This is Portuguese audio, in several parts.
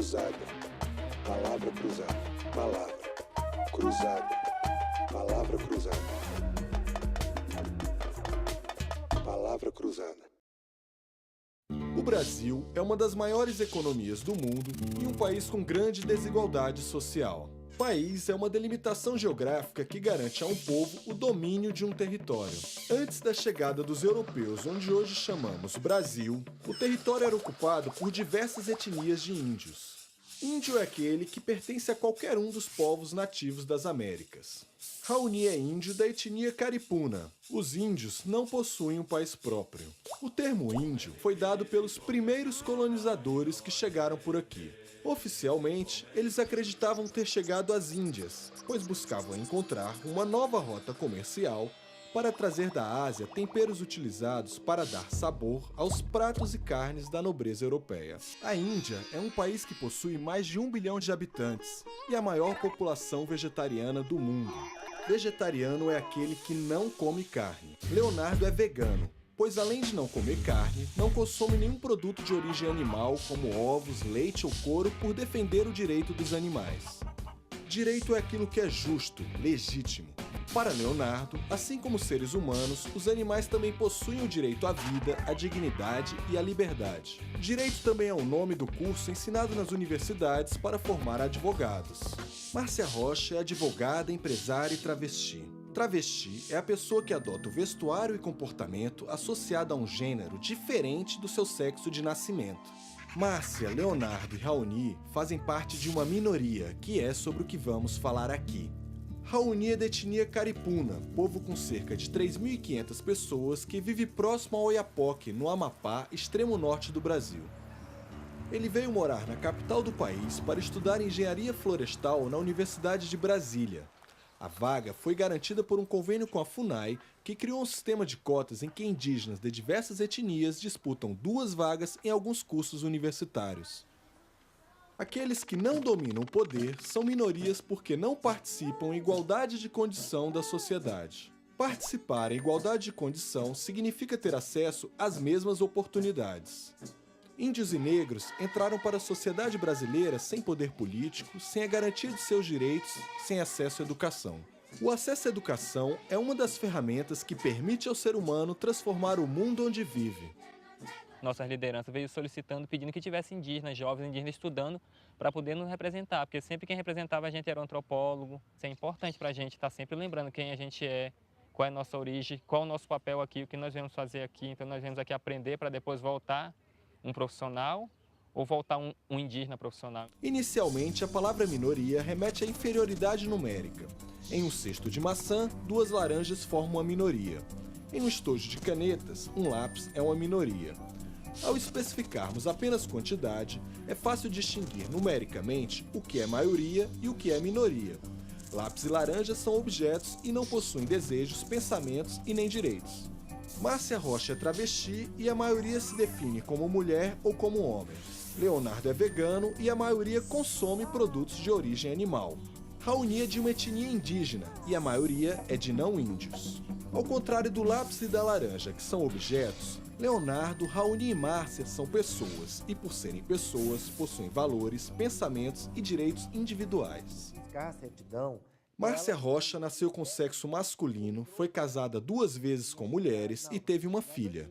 cruzada, palavra cruzada, palavra cruzada, palavra cruzada, palavra cruzada. O Brasil é uma das maiores economias do mundo e um país com grande desigualdade social. País é uma delimitação geográfica que garante a um povo o domínio de um território. Antes da chegada dos europeus, onde hoje chamamos Brasil, o território era ocupado por diversas etnias de índios. Índio é aquele que pertence a qualquer um dos povos nativos das Américas. Raoni é índio da etnia caripuna. Os índios não possuem um país próprio. O termo índio foi dado pelos primeiros colonizadores que chegaram por aqui. Oficialmente, eles acreditavam ter chegado às Índias, pois buscavam encontrar uma nova rota comercial para trazer da Ásia temperos utilizados para dar sabor aos pratos e carnes da nobreza europeia. A Índia é um país que possui mais de 1 bilhão de habitantes e a maior população vegetariana do mundo. Vegetariano é aquele que não come carne. Leonardo é vegano, pois além de não comer carne, não consome nenhum produto de origem animal, como ovos, leite ou couro, por defender o direito dos animais. Direito é aquilo que é justo, legítimo. Para Leonardo, assim como os seres humanos, os animais também possuem o direito à vida, à dignidade e à liberdade. Direito também é o nome do curso ensinado nas universidades para formar advogados. Márcia Rocha é advogada, empresária e travesti. Travesti é a pessoa que adota o vestuário e comportamento associado a um gênero diferente do seu sexo de nascimento. Márcia, Leonardo e Raoni fazem parte de uma minoria, que é sobre o que vamos falar aqui. Raoni é da etnia caripuna, povo com cerca de 3.500 pessoas que vive próximo ao Oiapoque, no Amapá, extremo norte do Brasil. Ele veio morar na capital do país para estudar engenharia florestal na Universidade de Brasília. A vaga foi garantida por um convênio com a FUNAI, que criou um sistema de cotas em que indígenas de diversas etnias disputam 2 vagas em alguns cursos universitários. Aqueles que não dominam o poder são minorias porque não participam em igualdade de condição da sociedade. Participar em igualdade de condição significa ter acesso às mesmas oportunidades. Índios e negros entraram para a sociedade brasileira sem poder político, sem a garantia de seus direitos, sem acesso à educação. O acesso à educação é uma das ferramentas que permite ao ser humano transformar o mundo onde vive. Nossas lideranças veio solicitando, pedindo que tivesse indígenas, jovens indígenas estudando para poder nos representar, porque sempre quem representava a gente era um antropólogo. Isso é importante para a gente estar sempre lembrando quem a gente é, qual é a nossa origem, qual é o nosso papel aqui, o que nós viemos fazer aqui. Então nós viemos aqui aprender para depois voltar um profissional ou voltar um indígena profissional. Inicialmente, a palavra minoria remete à inferioridade numérica. Em um cesto de maçã, 2 laranjas formam uma minoria. Em um estojo de canetas, um lápis é uma minoria. Ao especificarmos apenas quantidade, é fácil distinguir numericamente o que é maioria e o que é minoria. Lápis e laranja são objetos e não possuem desejos, pensamentos e nem direitos. Márcia Rocha é travesti e a maioria se define como mulher ou como homem. Leonardo é vegano e a maioria consome produtos de origem animal. Raoni é de uma etnia indígena e a maioria é de não índios. Ao contrário do lápis e da laranja, que são objetos, Leonardo, Raoni e Márcia são pessoas e, por serem pessoas, possuem valores, pensamentos e direitos individuais. Márcia Rocha nasceu com sexo masculino, foi casada 2 vezes com mulheres e teve uma filha.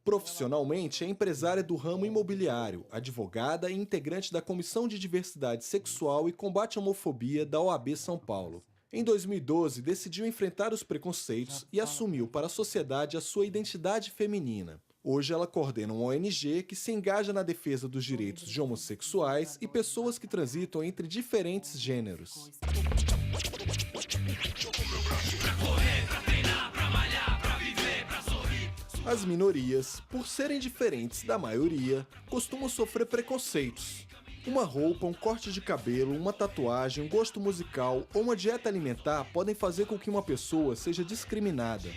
Profissionalmente, é empresária do ramo imobiliário, advogada e integrante da Comissão de Diversidade Sexual e Combate à Homofobia da OAB São Paulo. Em 2012, decidiu enfrentar os preconceitos e assumiu para a sociedade a sua identidade feminina. Hoje ela coordena uma ONG que se engaja na defesa dos direitos de homossexuais e pessoas que transitam entre diferentes gêneros. As minorias, por serem diferentes da maioria, costumam sofrer preconceitos. Uma roupa, um corte de cabelo, uma tatuagem, um gosto musical ou uma dieta alimentar podem fazer com que uma pessoa seja discriminada.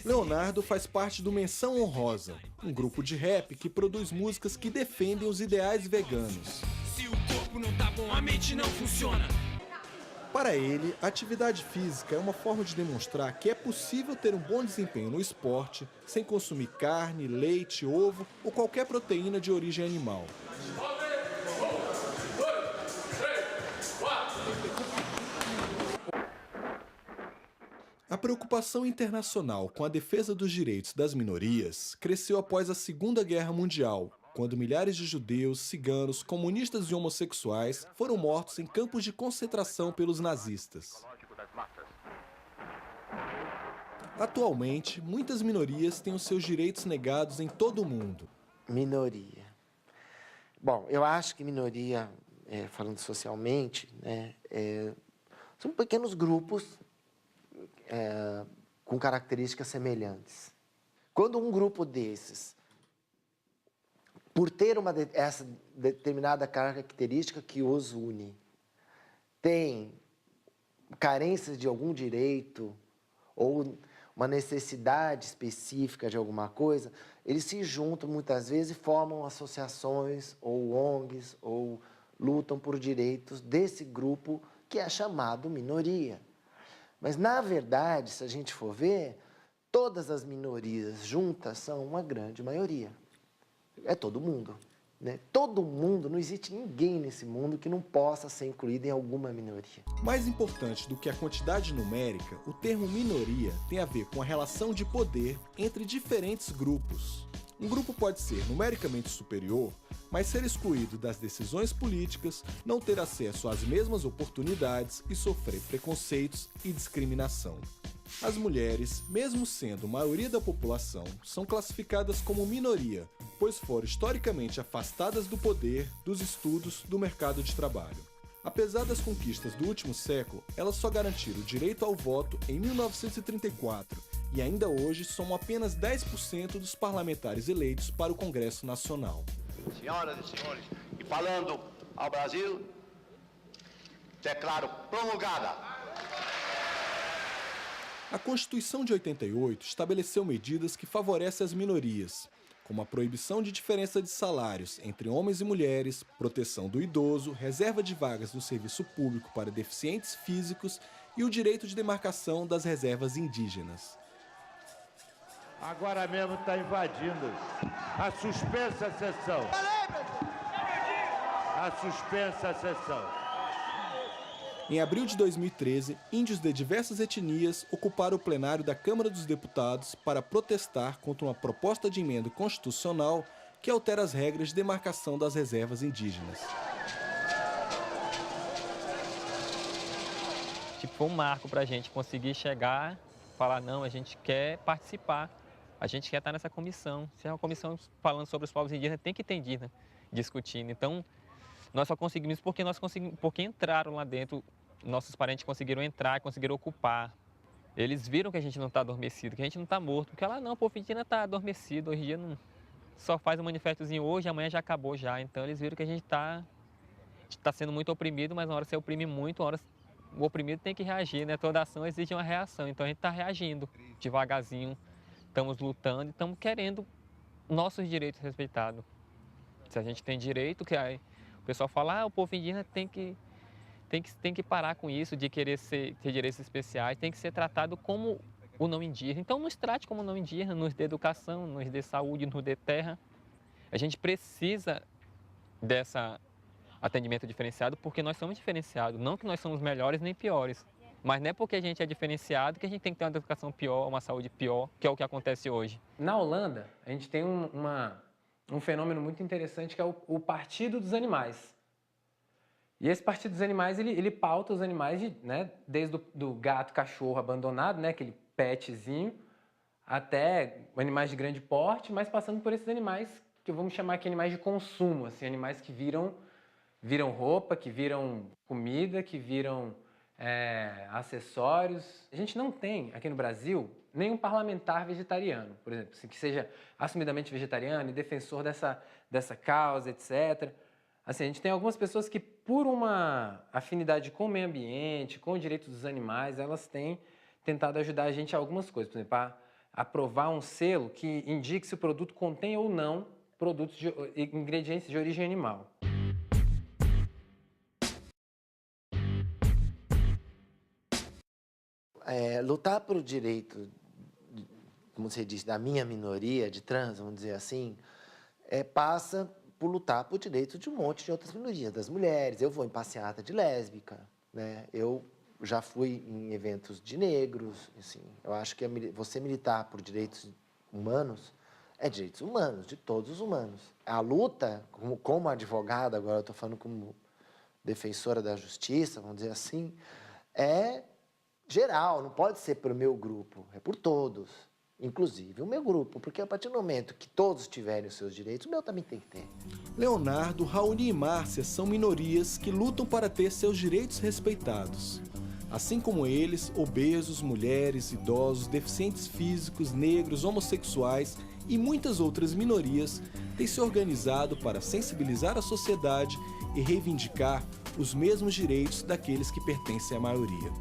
Leonardo faz parte do Menção Honrosa, um grupo de rap que produz músicas que defendem os ideais veganos. Se o corpo não tá bom, a mente não funciona. Para ele, a atividade física é uma forma de demonstrar que é possível ter um bom desempenho no esporte sem consumir carne, leite, ovo ou qualquer proteína de origem animal. A preocupação internacional com a defesa dos direitos das minorias cresceu após a Segunda Guerra Mundial, quando milhares de judeus, ciganos, comunistas e homossexuais foram mortos em campos de concentração pelos nazistas. Atualmente, muitas minorias têm os seus direitos negados em todo o mundo. Minoria. Bom, eu acho que minoria, falando socialmente, né, são pequenos grupos com características semelhantes. Quando um grupo desses, por ter essa determinada característica que os une, tem carências de algum direito ou uma necessidade específica de alguma coisa, eles se juntam muitas vezes e formam associações ou ONGs ou lutam por direitos desse grupo que é chamado minoria. Mas, na verdade, se a gente for ver, todas as minorias juntas são uma grande maioria. É todo mundo, né? Todo mundo, não existe ninguém nesse mundo que não possa ser incluído em alguma minoria. Mais importante do que a quantidade numérica, o termo minoria tem a ver com a relação de poder entre diferentes grupos. Um grupo pode ser numericamente superior, mas ser excluído das decisões políticas, não ter acesso às mesmas oportunidades e sofrer preconceitos e discriminação. As mulheres, mesmo sendo maioria da população, são classificadas como minoria, pois foram historicamente afastadas do poder, dos estudos, do mercado de trabalho. Apesar das conquistas do último século, elas só garantiram o direito ao voto em 1934 e ainda hoje somam apenas 10% dos parlamentares eleitos para o Congresso Nacional. Senhoras e senhores, e falando ao Brasil, declaro promulgada. A Constituição de 88 estabeleceu medidas que favorecem as minorias, como a proibição de diferença de salários entre homens e mulheres, proteção do idoso, reserva de vagas no serviço público para deficientes físicos e o direito de demarcação das reservas indígenas. Agora mesmo está invadindo a suspensa sessão. A suspensa sessão. Em abril de 2013, índios de diversas etnias ocuparam o plenário da Câmara dos Deputados para protestar contra uma proposta de emenda constitucional que altera as regras de demarcação das reservas indígenas. Foi um marco para a gente conseguir chegar, falar, não, a gente quer participar, a gente quer estar nessa comissão. Se é uma comissão falando sobre os povos indígenas, tem que ter indígena discutindo. Então, nós só conseguimos isso porque entraram lá dentro, nossos parentes conseguiram entrar, conseguiram ocupar. Eles viram que a gente não está adormecido, que a gente não está morto, porque lá não, o povo indígena está adormecido, hoje em dia não, só faz um manifestozinho hoje, amanhã já acabou já. Então eles viram que a gente está sendo muito oprimido, mas na hora que você oprime muito, na hora o oprimido tem que reagir, né? Toda ação exige uma reação, então a gente está reagindo devagarzinho, estamos lutando e estamos querendo nossos direitos respeitados. Se a gente tem direito, que aí o pessoal fala, o povo indígena tem que parar com isso de querer ter direitos especiais, tem que ser tratado como o não indígena. Então nos trate como não indígena, nos dê educação, nos dê saúde, nos dê terra. A gente precisa dessa atendimento diferenciado porque nós somos diferenciados, não que nós somos melhores nem piores. Mas não é porque a gente é diferenciado que a gente tem que ter uma educação pior, uma saúde pior, que é o que acontece hoje. Na Holanda, a gente tem um fenômeno muito interessante que é o Partido dos Animais. E esse Partido dos Animais, ele pauta os animais, né, desde do gato, cachorro abandonado, né, aquele petzinho, até animais de grande porte, mas passando por esses animais que vamos chamar aqui animais de consumo, assim, animais que viram roupa, que viram comida, que viram acessórios. A gente não tem, aqui no Brasil, nenhum parlamentar vegetariano, por exemplo, assim, que seja assumidamente vegetariano e defensor dessa causa, etc. Assim, a gente tem algumas pessoas que, por uma afinidade com o meio ambiente, com o direito dos animais, elas têm tentado ajudar a gente a algumas coisas. Por exemplo, a aprovar um selo que indique se o produto contém ou não ingredientes de origem animal. lutar pelo direito, como você disse, da minha minoria de trans, vamos dizer assim, passa por lutar por direitos de um monte de outras minorias, das mulheres. Eu vou em passeata de lésbica, né? Eu já fui em eventos de negros, assim. Eu acho que você militar por direitos humanos é direitos humanos, de todos os humanos. A luta, como advogada, agora eu estou falando como defensora da justiça, vamos dizer assim, é geral, não pode ser para o meu grupo, é por todos, inclusive o meu grupo, porque a partir do momento que todos tiverem os seus direitos, o meu também tem que ter. Leonardo, Raoni e Márcia são minorias que lutam para ter seus direitos respeitados. Assim como eles, obesos, mulheres, idosos, deficientes físicos, negros, homossexuais e muitas outras minorias têm se organizado para sensibilizar a sociedade e reivindicar os mesmos direitos daqueles que pertencem à maioria.